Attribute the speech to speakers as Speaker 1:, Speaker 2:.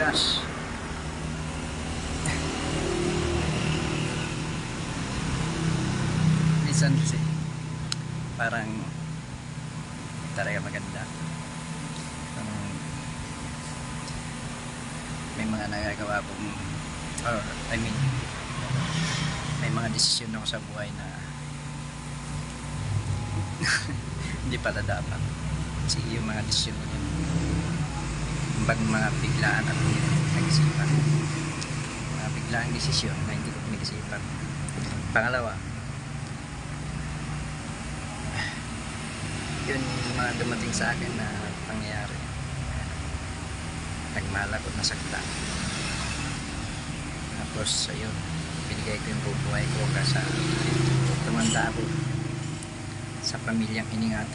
Speaker 1: gosh. Minsan kasi parang talaga maganda. May mga nagagawa kong may mga desisyon ako sa buhay na hindi pala dapat. Kasi yung mga desisyon ko yun, mga biglaan at nag-isipan, mga biglaang desisyon na hindi ko pinag-isipan. Pangalawa, yun yung mga dumating sa akin na pangyayari, nagmahal ako, nasakta. Tapos ayun, binigay ko yung buhay ko kasi tumanda ako sa pamilyang iningatan.